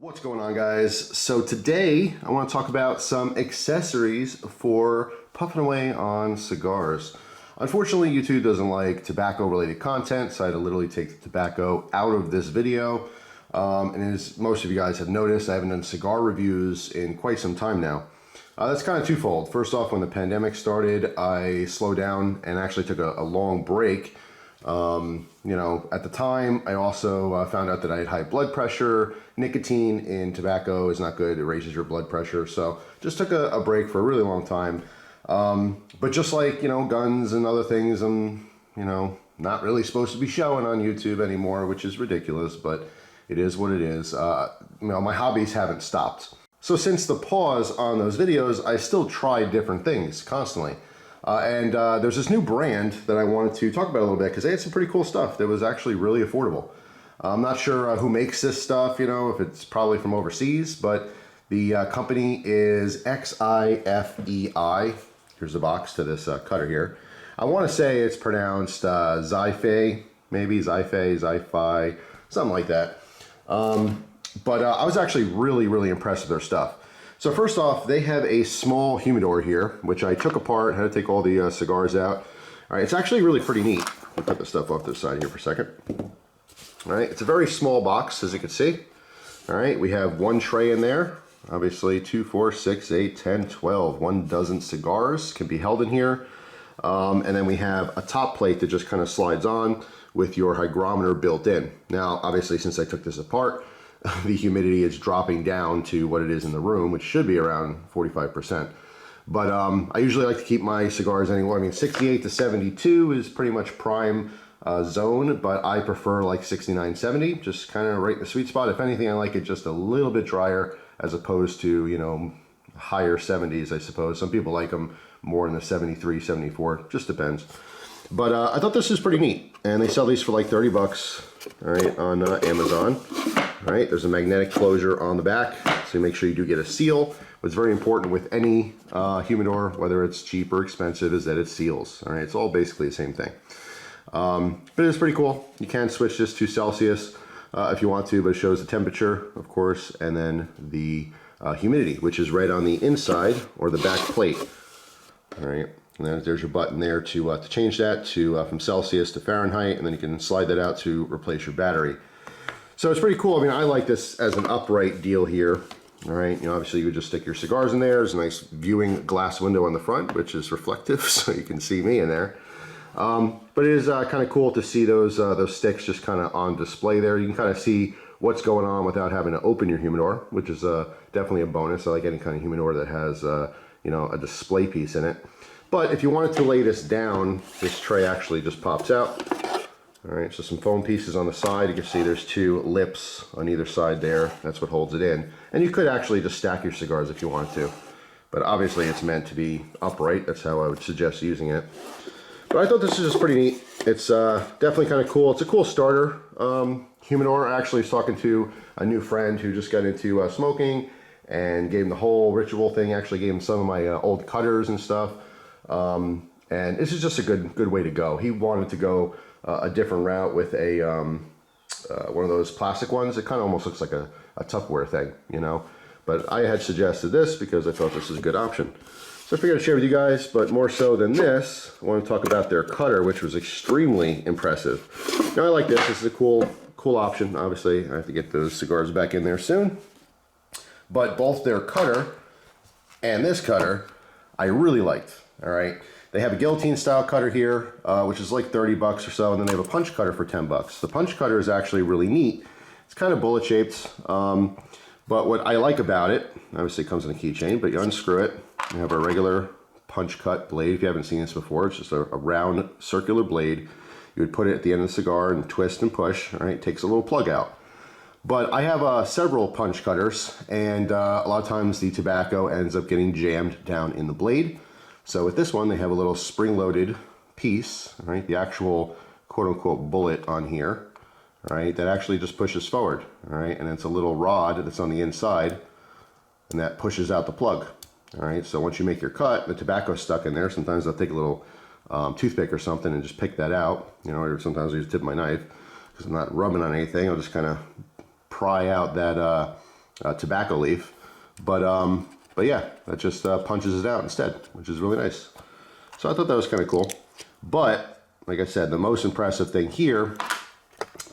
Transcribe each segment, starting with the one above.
What's going on, guys? So today I want to talk about some accessories for puffing away on cigars. Unfortunately, YouTube doesn't like tobacco related content, so I had to literally take the tobacco out of this video. And as most of you guys have noticed, I haven't done cigar reviews in quite some time now. That's kind of twofold. First off, when the pandemic started, I slowed down and actually took a long break. You know, at the time, I also found out that I had high blood pressure. Nicotine in tobacco is not good. It raises your blood pressure. So just took a break for a really long time. But just like, you know, guns and other things, I'm, you know, not really supposed to be showing on YouTube anymore, which is ridiculous, but it is what it is. You know, my hobbies haven't stopped. So since the pause on those videos, I still try different things constantly. And there's this new brand that I wanted to talk about a little bit because they had some pretty cool stuff that was actually really affordable. I'm not sure who makes this stuff, you know, if it's probably from overseas, but the company is Xifei. Here's the box to this cutter here. I want to say it's pronounced Xifei, maybe Xifei, something like that. But I was actually really impressed with their stuff. So first off, they have a small humidor here, which I took apart, had to take all the cigars out. All right, it's actually really pretty neat. I'll put this stuff off to the side here for a second. All right, it's a very small box, as you can see. All right, we have one tray in there. Obviously, 2, 4, 6, 8, 10, 12, 1 dozen cigars can be held in here. And then we have a top plate that just kind of slides on with your hygrometer built in. Now, obviously, since I took this apart, the humidity is dropping down to what it is in the room, which should be around 45%. But I usually like to keep my cigars anywhere. I mean, 68 to 72 is pretty much prime zone, but I prefer like 69, 70, just kind of right in the sweet spot. If anything, I like it just a little bit drier as opposed to, you know, higher 70s, I suppose. Some people like them more in the 73, 74, just depends. But I thought this was pretty neat, and they sell these for like 30 bucks, all right, on Amazon. All right, there's a magnetic closure on the back, so make sure you do get a seal. What's very important with any humidor, whether it's cheap or expensive, is that it seals. All right, it's all basically the same thing. But it's pretty cool. You can switch this to Celsius if you want to, but it shows the temperature, of course, and then the humidity, which is right on the inside or the back plate. All right, and then there's your button there to change that to from Celsius to Fahrenheit, and then you can slide that out to replace your battery. So it's pretty cool. I mean, I like this as an upright deal here. All right, you know, obviously you would just stick your cigars in there. There's a nice viewing glass window on the front, which is reflective, so you can see me in there. But it is kind of cool to see those sticks just kind of on display there. You can kind of see what's going on without having to open your humidor, which is definitely a bonus. I like any kind of humidor that has, you know, a display piece in it. But if you wanted to lay this down, this tray actually just pops out. All right, so some foam pieces on the side. You can see there's 2 lips on either side there. That's what holds it in. And you could actually just stack your cigars if you wanted to. But obviously it's meant to be upright. That's how I would suggest using it. But I thought this was just pretty neat. It's definitely kind of cool. It's a cool starter humidor. I actually was talking to a new friend who just got into smoking and gave him the whole ritual thing. Actually gave him some of my old cutters and stuff. And this is just a good way to go. He wanted to go a different route with a one of those plastic ones. It kind of almost looks like a Tupperware thing, you know. But I had suggested this because I thought this was a good option. So I figured I'd share with you guys, but more so than this, I want to talk about their cutter, which was extremely impressive. Now I like this. This is a cool option. Obviously, I have to get those cigars back in there soon. But both their cutter and this cutter, I really liked. All right. They have a guillotine style cutter here, which is like 30 bucks or so, and then they have a punch cutter for 10 bucks. The punch cutter is actually really neat. It's kind of bullet shaped, but what I like about it, obviously it comes in a keychain, but you unscrew it, you have a regular punch cut blade. If you haven't seen this before, it's just a round circular blade. You would put it at the end of the cigar and twist and push. All right, it takes a little plug out. But I have several punch cutters, and a lot of times the tobacco ends up getting jammed down in the blade. So with this one, they have a little spring-loaded piece, right? The actual quote-unquote bullet on here, right? That actually just pushes forward, all right? And it's a little rod that's on the inside, and that pushes out the plug, all right? So once you make your cut, the tobacco's stuck in there. Sometimes I'll take a little toothpick or something and just pick that out, you know, or sometimes I use the tip of my knife because I'm not rubbing on anything. I'll just kind of pry out that tobacco leaf. But yeah, that just punches it out instead, which is really nice. So I thought that was kind of cool. But like I said, the most impressive thing here,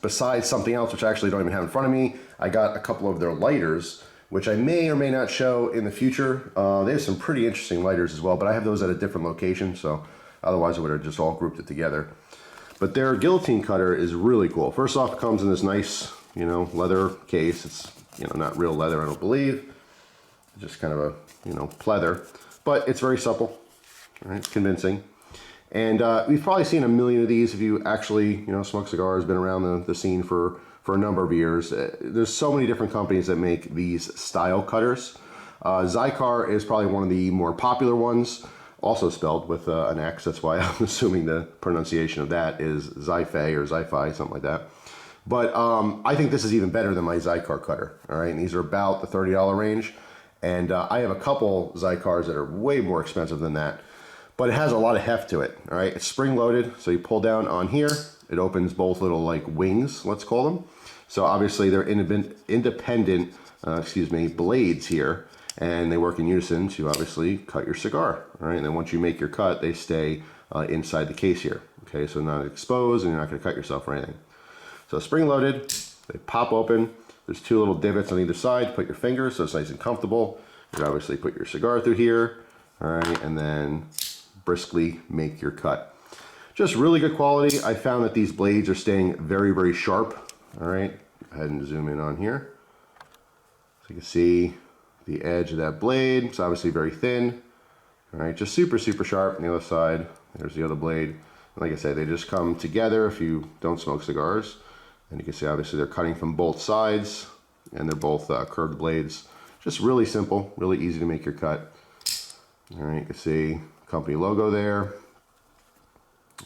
besides something else which I actually don't even have in front of me, I got a couple of their lighters, which I may or may not show in the future. They have some pretty interesting lighters as well, but I have those at a different location, so otherwise I would have just all grouped it together. But their guillotine cutter is really cool. First off, it comes in this nice, you know, leather case. It's, you know, not real leather, I don't believe. Just kind of a, you know, pleather, but it's very supple, right? Convincing. And we've probably seen a million of these if you actually, you know, smoke cigars, been around the scene for a number of years. There's so many different companies that make these style cutters. Xikar is probably one of the more popular ones, also spelled with an X. That's why I'm assuming the pronunciation of that is Xifei or Xifei, something like that. But I think this is even better than my Xikar cutter. All right, and these are about the $30 range. And I have a couple Xikars that are way more expensive than that. But it has a lot of heft to it, all right? It's spring-loaded, so you pull down on here. It opens both little, like, wings, let's call them. So obviously they're independent blades here, and they work in unison to obviously cut your cigar, all right? And then once you make your cut, they stay inside the case here, okay? So not exposed, and you're not gonna cut yourself or anything. So spring-loaded, they pop open. There's two little divots on either side to put your fingers, so it's nice and comfortable. You can obviously put your cigar through here, all right? And then briskly make your cut. Just really good quality. I found that these blades are staying very, very sharp. All right, go ahead and zoom in on here. So you can see the edge of that blade. It's obviously very thin. All right, just super, super sharp. On the other side, there's the other blade. And like I said, they just come together if you don't smoke cigars. And you can see obviously they're cutting from both sides, and they're both curved blades. Just really simple, really easy to make your cut. All right, you can see company logo there.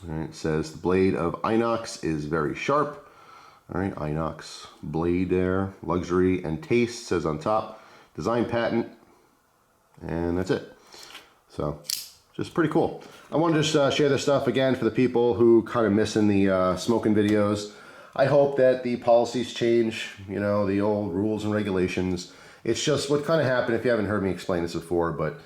All right, it says the blade of Inox is very sharp. All right, Inox blade there, luxury and taste says on top, design patent, and that's it. So just pretty cool. I want to just share this stuff again for the people who kind of missing the smoking videos. I hope that the policies change, you know, the old rules and regulations. It's just what kind of happened, if you haven't heard me explain this before, but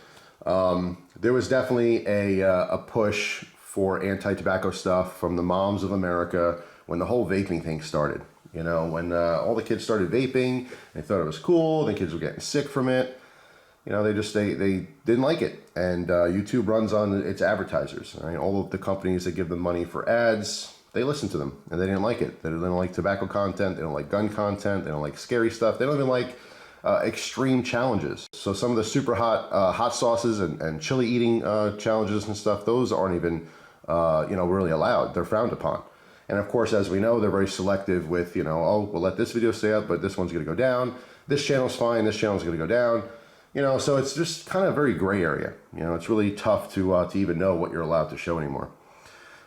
there was definitely a push for anti-tobacco stuff from the moms of America when the whole vaping thing started. You know, when all the kids started vaping, they thought it was cool, the kids were getting sick from it. You know, they didn't like it. And YouTube runs on its advertisers. Right? All of the companies that give them money for ads, they listen to them, and they didn't like it. They don't like tobacco content, they don't like gun content, they don't like scary stuff, they don't even like extreme challenges. So some of the super hot sauces and chili eating challenges and stuff, those aren't even you know, really allowed. They're frowned upon. And of course, as we know, they're very selective with, you know, oh, we'll let this video stay up, but this one's gonna go down. This channel's fine, this channel's gonna go down. You know, so it's just kind of a very gray area. You know, it's really tough to even know what you're allowed to show anymore.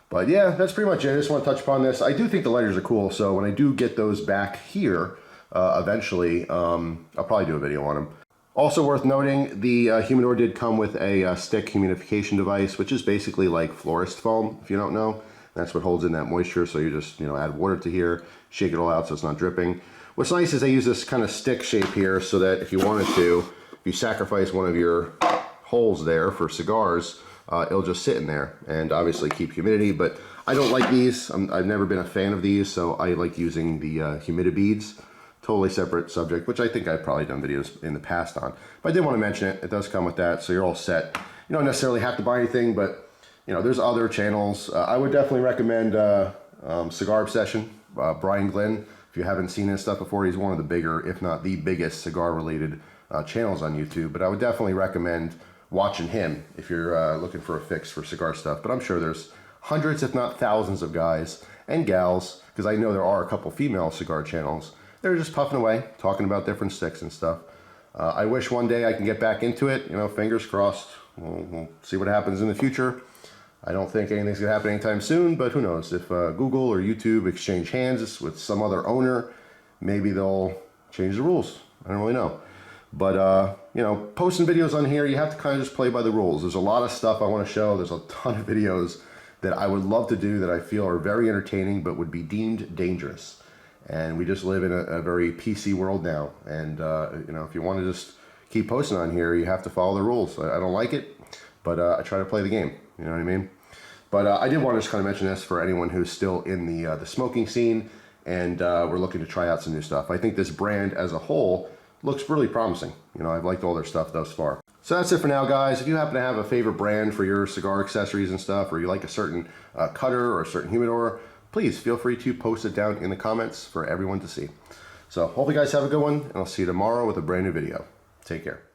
But yeah, that's pretty much it. I just want to touch upon this. I do think the lighters are cool, so when I do get those back here, eventually, I'll probably do a video on them. Also worth noting, the Humidor did come with a stick humidification device, which is basically like florist foam, if you don't know. That's what holds in that moisture, so you just, you know, add water to here, shake it all out so it's not dripping. What's nice is they use this kind of stick shape here so that if you wanted to, if you sacrifice one of your holes there for cigars, it'll just sit in there and obviously keep humidity. But I don't like these. I've never been a fan of these, so I like using the humidibeads. Totally separate subject, which I think I've probably done videos in the past on. But I did want to mention it. It does come with that, so you're all set. You don't necessarily have to buy anything, but you know, there's other channels. I would definitely recommend Cigar Obsession, Brian Glenn. If you haven't seen his stuff before, he's one of the bigger, if not the biggest, cigar-related channels on YouTube. But I would definitely recommend watching him if you're looking for a fix for cigar stuff. But I'm sure there's hundreds, if not thousands, of guys and gals, because I know there are a couple female cigar channels. They're just puffing away, talking about different sticks and stuff. I wish one day I can get back into it. You know, fingers crossed. We'll see what happens in the future. I don't think anything's gonna happen anytime soon, but who knows? If Google or YouTube exchange hands with some other owner, maybe they'll change the rules. I don't really know. But, you know, posting videos on here, you have to kind of just play by the rules. There's a lot of stuff I want to show. There's a ton of videos that I would love to do that I feel are very entertaining, but would be deemed dangerous. And we just live in a very PC world now. And, you know, if you want to just keep posting on here, you have to follow the rules. I don't like it, but I try to play the game. You know what I mean? But I did want to just kind of mention this for anyone who's still in the smoking scene and we're looking to try out some new stuff. I think this brand as a whole looks really promising. You know, I've liked all their stuff thus far. So that's it for now, guys. If you happen to have a favorite brand for your cigar accessories and stuff, or you like a certain cutter or a certain humidor, please feel free to post it down in the comments for everyone to see. So hope you guys have a good one, and I'll see you tomorrow with a brand new video. Take care.